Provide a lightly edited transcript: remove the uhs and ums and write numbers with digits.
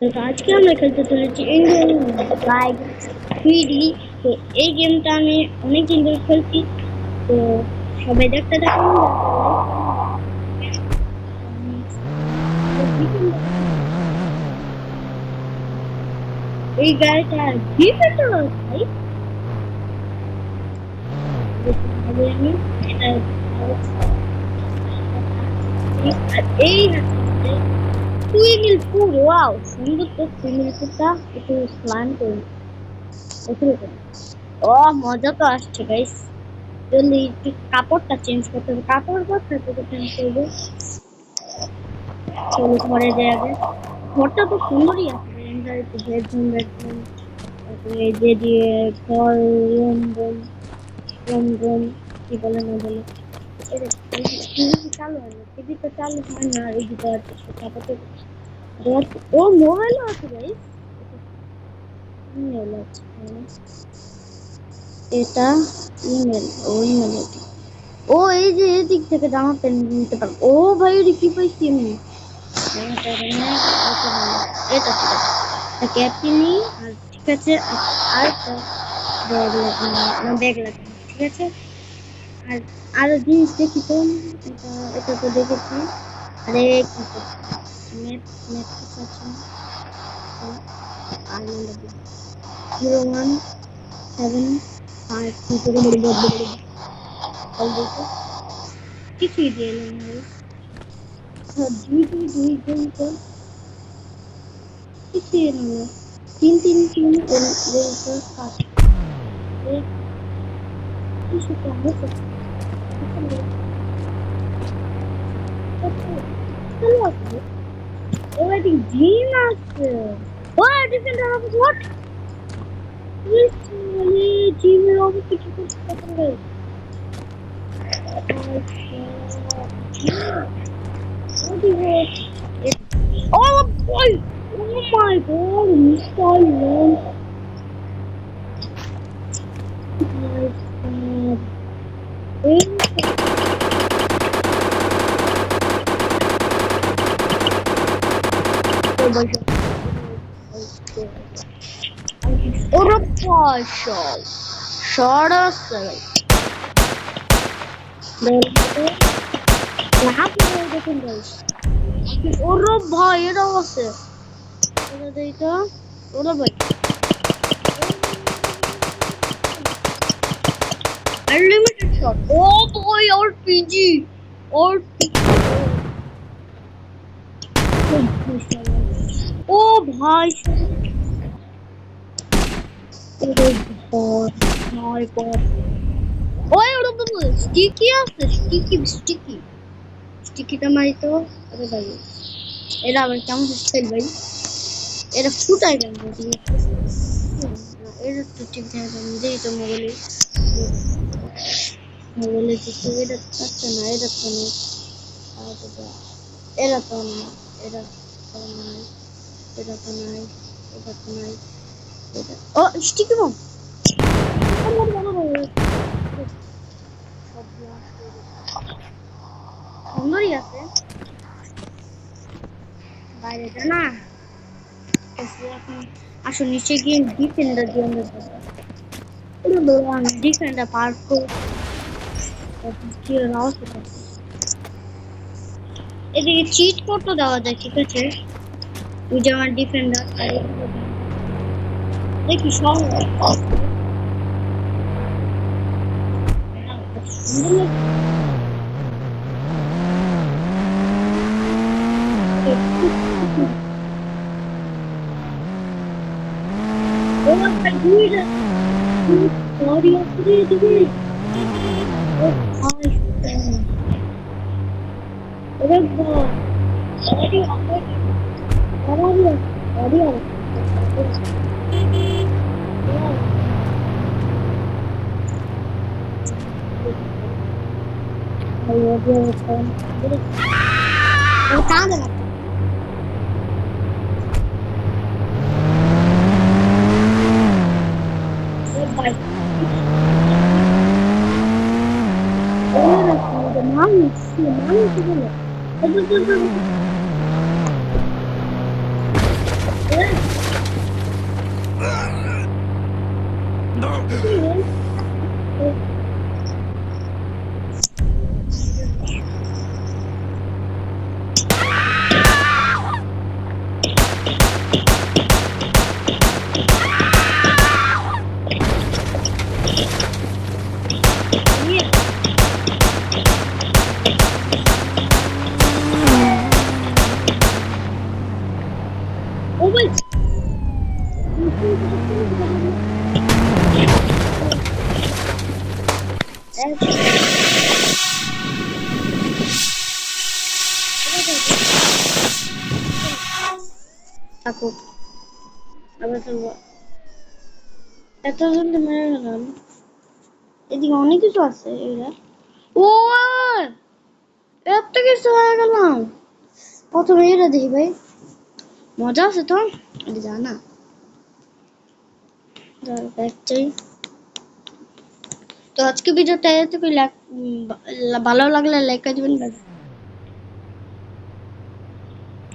তো আজকে আমরা খেলতে চলেছি ইন্ডিয়ান বাইক 3D। তো এই গেমটা আমি অনেকদিন ধরে খেলছি। তো সবাই দেখতে দেখুন। এই গাড়িটা ডিফেন্ডার ভাই। আমি এটা আর এই সুইমিং পুল, ওয়াও সুন্দর তো সুইমিং পুলটা। একটু স্নান করি, ও মজা তো আসছে গাইস। জলদি একটু কাপড়টা চেঞ্জ করতে হবে। কাপড় কোথায় থেকে চেঞ্জ করবো? চলো ঘরে যাই আগে। ঘরটা তো সুন্দরই আছে, বেডরুম বেডরুম, তারপরে এই যে দিয়ে ঘর, রুম রুম রুম রুম, কি বলে না বলে। টিভি চালু হয় না, টিভি তো চালু হয় না। এই দিকে কাপড়, ও মোবাইলও আছে গাইস। ইমেল আছে, এটা ইমেল, ও ইমেল। ও এই যে এদিক থেকে জামা প্যান্ট নিতে পারবো। ও ভাই এটা কি পাইছি আমি? এটা ঠিক আছে, এটা ক্যাপটি নিই। আর ঠিক আছে, আর একটা ব্যাগ লাগবে না, ব্যাগ লাগবে না, ঠিক আছে। আর আরো জিনিস দেখি তো। এটা তো দেখেছি। আরে কি ম্যাপ, ম্যাপ কিছু আছে না? আর নাম্বার 0175 করে বলবো। কিছুই দিয়ে এলাম ভাই। দুই দুই দুই দুই তো কিছুই এলাম না। তিন তিন তিন পাঁচ কিছু তো হয়েছে। ও এটি জিম আছে। ও ডিফেন্ডার অফ হোয়াট? জিমের অফিস কিছু করতে পারে। Oh boy! Oh my god! Missile launch! My god! Ora paşa. Şarası. Ne yapıyorsun bakın guys? Ora bayır havası. Oradaydı. Ora bak. Unlimited shot. Oh boy, RPG. RPG. Oh भाई, my god. ওই ওরা বাবু sticky আছে, sticky স্টিকিটা মারি তো। আরে ভাই এরা আবার কেমন স্টাইল ভাই, এরা ফুটাই কেন দিয়ে? এরা তো ঠিক থাকে নিজেই তো মোবাইলে মোবাইলে কিছু। এটা পাচ্ছে না, এটা তো নেই, এরা তো না, এরা তো নাই, এটা তো নাই, এটা তো নাই, এটা ও স্টিকি বম। সুন্দরই আছে বাইরে না। আসো নিচে গিয়ে ডিফেন্ডার দিয়ে আমরা ডিফেন্ডার পার করে এদিকে চিট কোডও দেওয়া যায়, ঠিক আছে। তুই যে আমার ডিফেন্ডার, দেখি সব ইয়ে, ও ভাই থাকুক আবার চলবো এত জলদি মেরে গেলাম এদিকে অনেক কিছু আছে এরা ও এত কিছু হয়ে গেলাম প্রথমে এটা দেখি ভাই মজা আছে তো এটা জানা ব্যাকটাই তো আজকে ভিডিওটা এতটুকুই ভালো লাগলে লাইক করে দিবেন